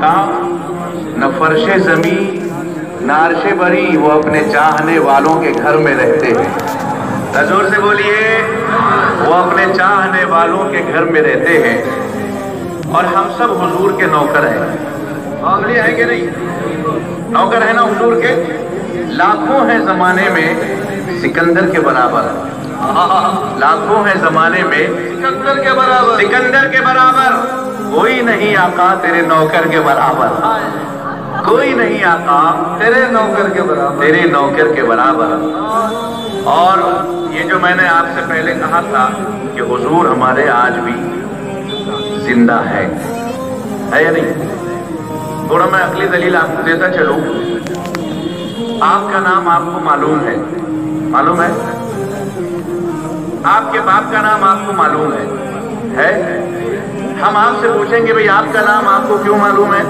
मक्का, न फर्शे ज़मीं, न अर्शे बरी, वो अपने चाहने वालों के घर में रहते हैं। ज़ोर से बोलिए, वो अपने चाहने वालों के घर में रहते हैं। और हम सब हुजूर के नौकर हैं। मामले है कि नहीं? नौकर है ना हुजूर के? लाखों हैं ज़माने में सिकंदर के बराबर, लाखों हैं ज़माने में सिकंदर के बराबर, कोई नहीं आका तेरे नौकर के बराबर, कोई नहीं आका तेरे नौकर के बराबर। और ये जो मैंने आपसे पहले कहा था कि हुजूर हमारे आज भी जिंदा है या नहीं? थोड़ा मैं अगली दलील आपको देता चलूं। आपका नाम आपको मालूम है? आपके बाप का नाम आपको मालूम है? हम आपसे पूछेंगे भाई आपका नाम आपको क्यों मालूम है,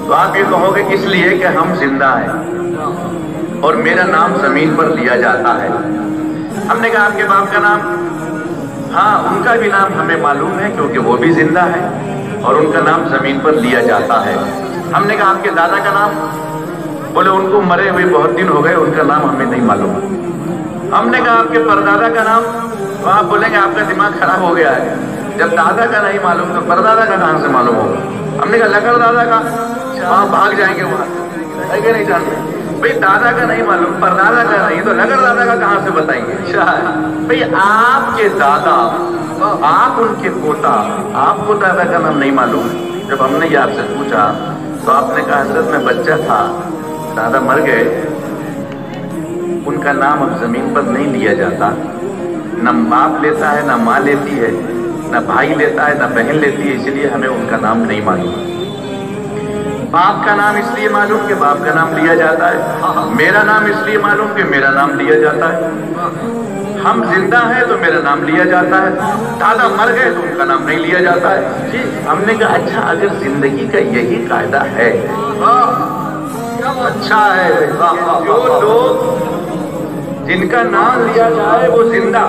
तो आप ये कहोगे इसलिए कि हम जिंदा हैं और मेरा नाम जमीन पर लिया जाता है। हमने कहा आपके बाप का नाम? हाँ, उनका भी नाम हमें मालूम है क्योंकि वो भी जिंदा है और उनका नाम जमीन पर लिया जाता है। हमने कहा आपके दादा का नाम? बोले उनको मरे हुए बहुत दिन हो गए, उनका नाम हमें नहीं मालूम। हमने कहा आपके परदादा का नाम? तो आप बोलेंगे आपका दिमाग खराब हो गया है, जब दादा का नहीं मालूम तो परदादा का कहां से मालूम होगा? हमने कहा लकड़ दादा का? वहां भाग जाएंगे, वहां है कि नहीं जानते? भाई दादा का नहीं मालूम, परदादा का नहीं, तो लकड़ दादा का कहां से बताएंगे? भाई आपके दादा, आप उनके पोता, आपको दादा का नाम नहीं मालूम। जब हमने ये आपसे पूछा तो आपने कहा हजरत मैं बच्चा था, दादा मर गए, उनका नाम अब जमीन पर नहीं लिया जाता, न बाप लेता है, न माँ लेती है, न भाई लेता है, न बहन लेती है, इसलिए हमें उनका नाम नहीं मालूम। बाप का नाम इसलिए मालूम कि बाप का नाम लिया जाता है, मेरा नाम इसलिए मालूम कि मेरा नाम लिया जाता है, हम जिंदा हैं तो मेरा नाम लिया जाता है, दादा मर गए तो उनका नाम नहीं लिया जाता है। जी, हमने कहा अच्छा अगर जिंदगी का यही कायदा है, अच्छा है, जो लोग जिनका नाम लिया जाए वो जिंदा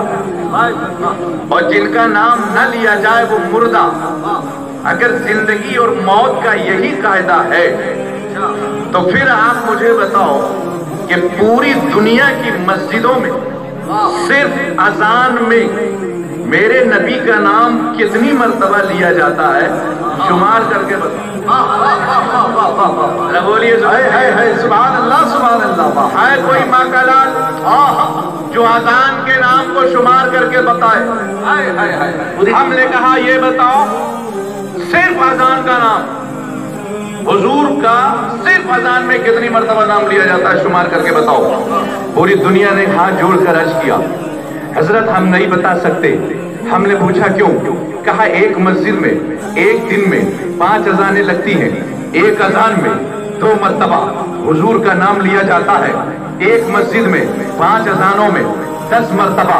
और जिनका नाम न लिया जाए वो मुर्दा, अगर जिंदगी और मौत का यही कायदा है तो फिर आप मुझे बताओ कि पूरी दुनिया की मस्जिदों में सिर्फ अजान में मेरे नबी का नाम कितनी मर्तबा लिया जाता है, शुमार करके बताओ। बोलिए सुभान अल्लाह, सुभान अल्लाह। है कोई माँ का लाल जो अजान के नाम को शुमार करके बताए? हमने कहा ये बताओ सिर्फ अजान का नाम, हुजूर का सिर्फ अजान में कितनी मर्तबा नाम लिया जाता है, शुमार करके बताओ। पूरी दुनिया ने हाथ जोड़कर अर्ज किया हजरत हम नहीं बता सकते। हमने पूछा क्यों? कहा एक मस्जिद में एक दिन में 5 अजानें लगती हैं, एक अजान में 2 मर्तबा हुजूर का नाम लिया जाता है, एक मस्जिद में 5 अजानों में 10 मर्तबा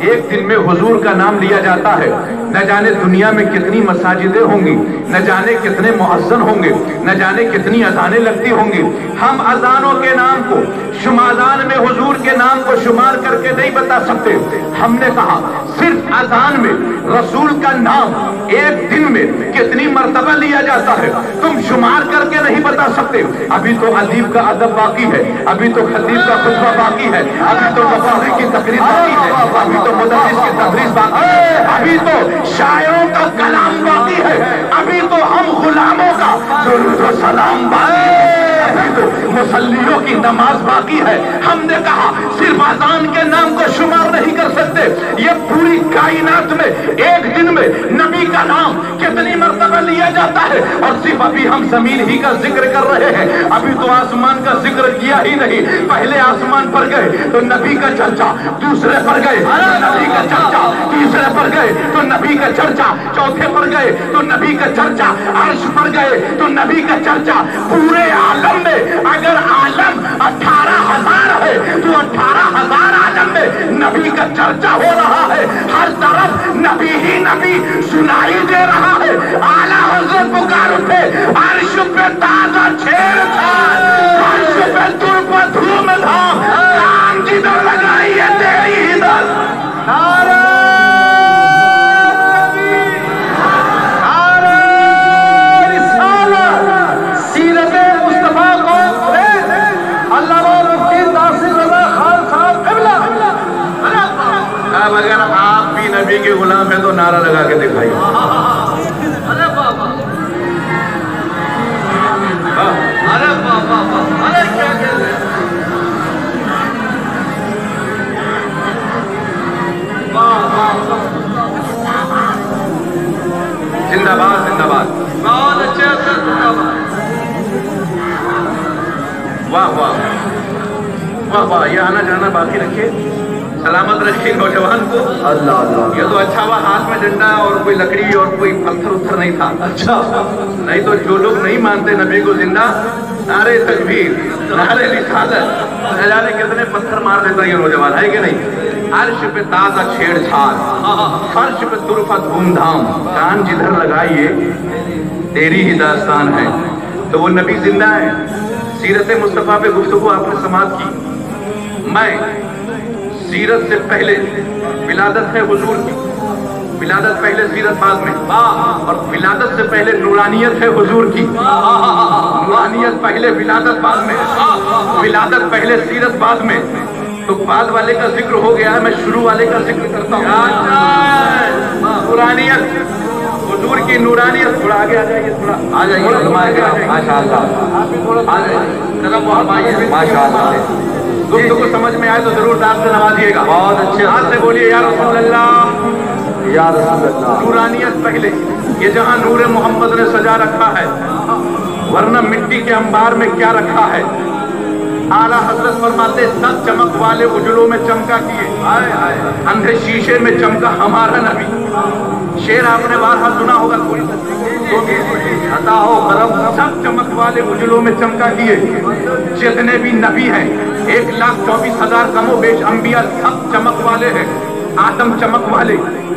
एक दिन में हुजूर का नाम लिया जाता है। न जाने दुनिया में कितनी मसाजिदें होंगी, न जाने कितने मुअज्जिन होंगे, न जाने कितनी अजानें लगती होंगी। हम अजानों के नाम को शुमादान में हुजूर के नाम को शुमार करके नहीं बता सकते। हमने कहा सिर्फ अजान में रसूल का नाम एक दिन में कितनी मर्तबा लिया जाता है तुम शुमार करके नहीं बता सकते। अभी तो अदीब का अदब बाकी है, अभी तो खतीब का खुतबा बाकी है, अभी तो मुफस्सिर की तकरीर बाकी है, अभी तो मुदर्रिस की तदरीस बाकी है, अभी तो शायरों का कलाम बाकी है, अभी तो हम गुलामों का दुरूद व सलाम बाकी है, अभी तो मुसल्लियों की नमाज बाकी है। हमने कहा सिर्फ अजान के नाम को शुमार नहीं कर सकते, ये पूरी कायनात में एक दिन में नबी का नाम कितनी मर्तबा लिया जाता है। और सिर्फ अभी हम जमीन ही का जिक्र कर रहे हैं, अभी तो आसमान का जिक्र किया ही नहीं। पहले आसमान पर गए तो नबी का चर्चा, दूसरे पर गए तो नबी का चर्चा, तीसरे पर गए तो नबी का चर्चा, चौथे पर गए तो नबी का चर्चा, अर्श पर गए तो नबी का चर्चा। पूरे आलम में अगर आलम 18,000 है तो 18,000 आलम में नबी का चर्चा हो रहा है। हर तरफ नबी ही नबी सुनाई दे रहा है। आला हज़रत पुकार उठे, अर्श पे ताज़ा छेड़छाड़, अर्श पे तुर्प धूम धाम, काम जिधर लगाई है तेरी इधर। नारा واہ واہ واہ واہ، یہ آنا جانا باقی رکھے، سلامت رکھے نوجوان کو۔ اللہ اللہ، یہ تو اچھا ہوا ہاتھ میں ڈنڈا اور کوئی لکڑی اور کوئی پتھر اتھر نہیں تھا۔ اچھا، نہیں تو جو لوگ نہیں مانتے نبی کو زندہ، نعرے تکبیر، نعرے رسالت، نہ جانے کتنے پتھر مار دیتا یہ نوجوان، ہے کہ نہیں؟ عرش پہ تازہ چھیڑ چھاڑ، فرش پہ طرفت دھوم دھام، کان جدھر لگائیے تیری ہی داستان ہے۔ تو وہ نبی زندہ ہے۔ سیرت مصطفیٰ پہ گفتگو آپ نے سماعت کی۔ میں سیرت سے پہلے ولادت ہے حضور کی، ولادت پہلے سیرت بعد میں، اور ولادت سے پہلے نورانیت ہے حضور کی، نورانیت پہلے ولادت بعد میں، ولادت پہلے سیرت بعد میں۔ تو بعد والے کا ذکر ہو گیا ہے، میں شروع والے کا ذکر کرتا ہوں۔ نورانیت، حضور کی نورانیت، تھوڑا آگے آ جائیے، تھوڑا آ جائیے، ماشاءاللہ، آ جائیے، قدم وہاں آئیے، ماشاءاللہ۔ گفتگو سمجھ میں آئے تو ضرور داد سے نوازیے گا، بہت اچھے ہاتھ سے بولیے یا رسول اللہ، یا رسول اللہ۔ نورانیت پہلے، یہ جہاں نور محمد نے سجا رکھا ہے، ورنہ مٹی کے انبار میں کیا رکھا ہے۔ اعلیٰ حضرت فرماتے سب چمک والے اجلوں میں چمکا کیے، اندھے شیشے میں چمکا ہمارا نبی۔ شعر آپ نے بارہا سنا ہوگا، کوئی عطا ہو کرم، سب چمک والے اجلوں میں چمکا کیے، جتنے بھی نبی ہیں 1,24,000 کم و بیش انبیاء سب چمک والے ہیں۔ آدم چمک والے،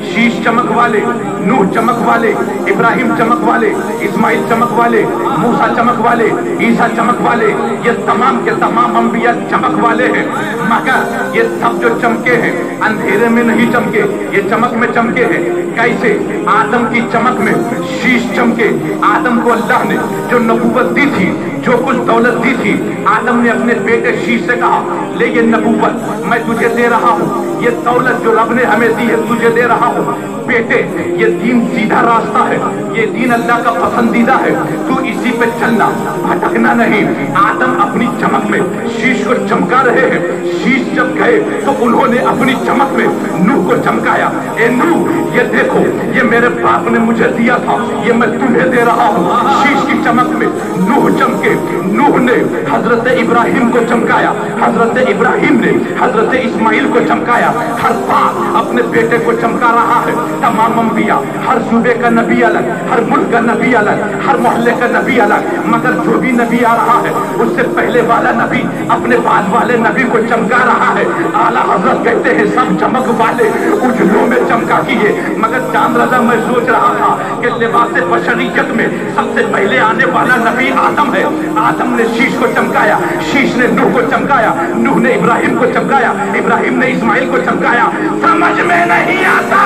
شیش چمک والے، نوح چمک والے، ابراہیم چمک والے، اسماعیل چمک والے، موسیٰ چمک والے، عیسیٰ چمک والے، یہ تمام کے تمام انبیاء چمک والے ہیں۔ مگر یہ سب جو چمکے ہیں اندھیرے میں نہیں چمکے، یہ چمک میں چمکے ہیں۔ کیسے؟ آدم کی چمک میں شیش چمکے۔ آدم کو اللہ نے جو نبوت دی تھی، جو کچھ دولت دی تھی، آدم نے اپنے بیٹے شیش سے کہا لے یہ نبوت میں تجھے دے رہا ہوں، یہ دولت جو رب نے ہمیں دی ہے تجھے دے رہا ہوں بیٹے، یہ دین سیدھا راستہ ہے، یہ دین اللہ کا پسندیدہ ہے، تو اسی پہ چلنا، بھٹکنا نہیں۔ آدم اپنی چمک میں شیش کو چمکا رہے ہیں۔ شیش جب گئے تو انہوں نے اپنی چمک میں نوح کو چمکایا، اے نوح یہ دیکھو یہ میرے باپ نے مجھے دیا تھا، یہ میں تمہیں دے رہا ہوں۔ شیش کی چمک میں نوح چمکے۔ نوح نے حضرت ابراہیم کو چمکایا، حضرت ابراہیم نے حضرت اسماعیل کو چمکایا۔ ہر باپ اپنے بیٹے کو چمکا رہا ہے۔ تمام انبیاء، ہر صوبے کا نبی الگ، ہر ملک کا نبی الگ، ہر محلے کا نبی الگ، مگر جو بھی نبی آ رہا ہے اس سے پہلے والا نبی اپنے بعد والے نبی کو چمکا رہا ہے۔ اعلیٰ حضرت کہتے ہیں سب چمک والے اجلوں میں چمکا کیے، مگر چاند رضا میں سوچ رہا تھا کہ لباس بشریت میں سب سے پہلے آنے والا نبی آدم ہے۔ آدم نے شیش کو چمکایا، شیش نے نوح کو چمکایا، نوح نے ابراہیم کو چمکایا، ابراہیم نے اسماعیل کو چمکایا۔ سمجھ میں نہیں آتا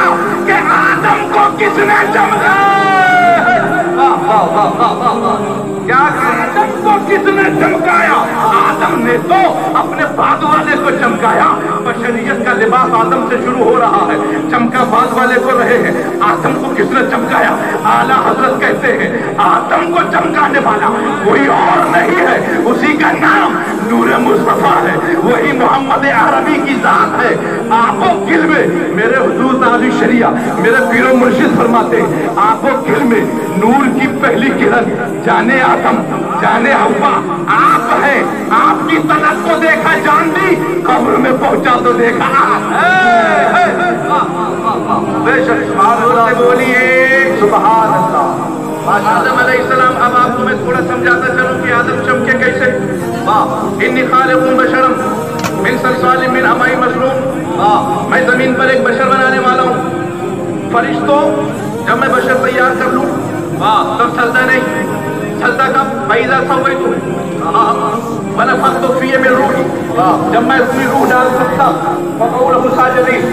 کہ آدم کو کس نے چمکایا؟ کیا آدم کو کس نے چمکایا؟ آدم نے تو اپنے بعد والے کو چمکایا۔ بشریت کا لباس آدم سے شروع ہو رہا ہے، چمکا بعد والے کو رہے ہیں۔ آدم کو کس نے چمکایا؟ اعلیٰ حضرت کہتے ہیں آدم کو چمکانے والا کوئی اور نہیں ہے، اسی کا نام نور مصطفیٰ ہے، وہی محمد عربی کی ذات ہے۔ آنکھوں گل میں میرے حضور تعالی شریعہ میرے پیر و مرشد فرماتے آنکھوں گل میں نور کی پہلی کرن جانے آدم جانے حوا آپ ہیں، آپ کی طلب کو دیکھا جان دی، قبر میں پہنچا تو دیکھا بے شک۔ سبحان اللہ بولیے، سبحان اللہ۔ آدم علیہ السلام، اب آپ کو میں تھوڑا سمجھاتا چلوں کہ آدم چمکے کیسے۔ انی خالق بشرم من صلصال من حماء مسنون، میں زمین پر ایک بشر بنانے والا ہوں۔ فرشتوں جب میں بشر تیار کر لوں تب چلتا نہیں، چلتا کب؟ فَإِذَا سَوَّيْتُهُ وَنَفَخْتُ فِيهِ مِن رُوحِي، جب میں اپنی روح ڈال سکتا فَقَعُوا لَهُ سَاجِدِينَ،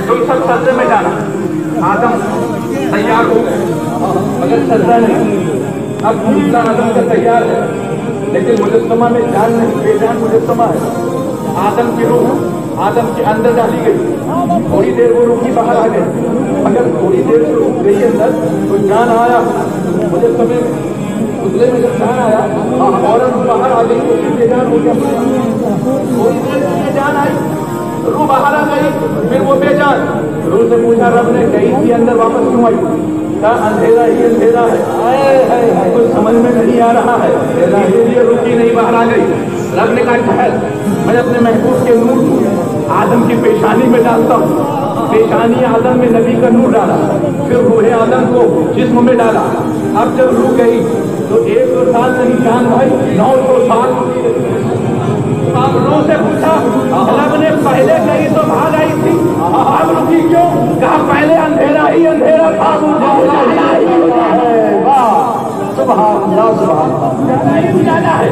تم سب سجدے میں جانا۔ آدم تیار ہو مگر سجدہ نہیں۔ اب دوسرا آدم کا تیار ہے لیکن مجسمہ میں جان نہیں، بے جان مجسمہ ہے۔ آدم کی روح آدم کے اندر ڈالی گئی، تھوڑی دیر وہ روح کی باہر آ گئی، اگر تھوڑی دیر سے روح گئی اندر تو جان آیا مجسمے میں، بدلے میں جب جان آیا عورت باہر آ گئی تو بے جان ہو گیا۔ تھوڑی دیر میں جان آئی रूह बाहर आ गई, फिर वो बेजान। रूह से पूछा रब ने, गई थी अंदर, वापस क्यों आई? कहा अंधेरा ही अंधेरा है, कुछ समझ में नहीं आ रहा है, इसलिए रुकी नहीं, बाहर आ गई। रब ने कहा ठहर, मैं अपने महबूब के नूर को आदम की पेशानी में डालता हूँ। पेशानी आदम में नबी का नूर डाला, फिर रूह आदम को जिस्म में डाला। अब जब रूह गई तो 100 साल नहीं जान भाई, 900 साल। अब रूह से पूछा, रब ने पहले कही तो भाग आई थी, अब रुकी क्यों? कहा पहले अंधेरा ही अंधेरा था, जाना है।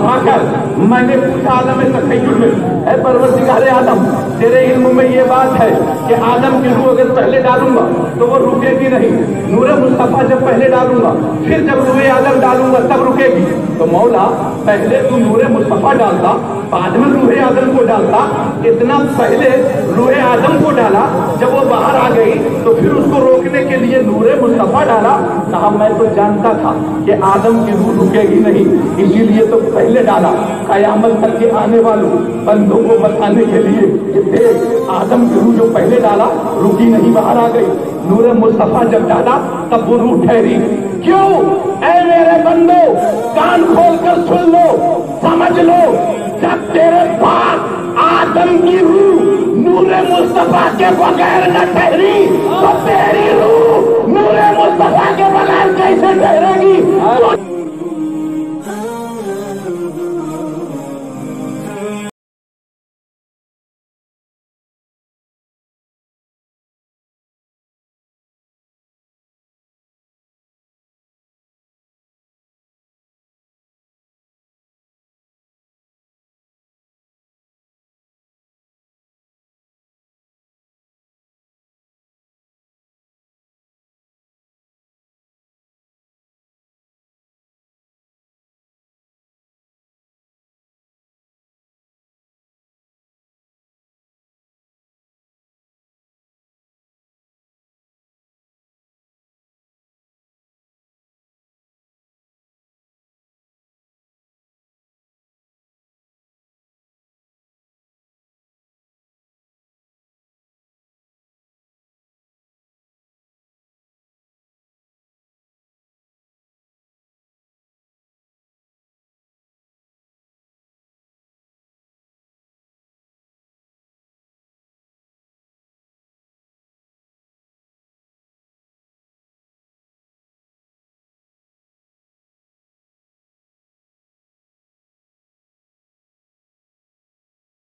आखिर मैंने पूछा आदम तखय्युल में, है परवरदिगारे आदम, तेरे इल्म में ये बात है कि आदम की रूह अगर पहले डालूंगा तो वो रुकेगी नहीं, नूरे मुस्तफा जब पहले डालूंगा, फिर जब रूह आदम डालूंगा तब रुकेगी। तो मौला पहले तू नूरे मुस्तफा डालता, बाद में रूह आदम को डालता, इतना पहले रूह आदम को डाला, जब वो बाहर आ गई तो फिर उसको रोकने के लिए नूरे मुस्तफा डाला। कहा मैं तो जानता था कि आदम की रूह रुकेगी नहीं, इसीलिए तो पहले डाला, कयामत तक के आने वालों बंदों को बताने के लिए कि देख आदम की रूह जो पहले डाला रुकी नहीं, बाहर आ गई। नूरे मुस्तफा जब डाला तब वो रूह ठहरी। क्यों? ऐ मेरे बंदो, कान खोल कर सुन लो, समझ लो, जब तेरे पास आदम की रूह नूरे मुस्तफा के बगैर न ठहरी तो तेरी रूह नूरे मुस्तफा के बगैर कैसे ठहरेगी?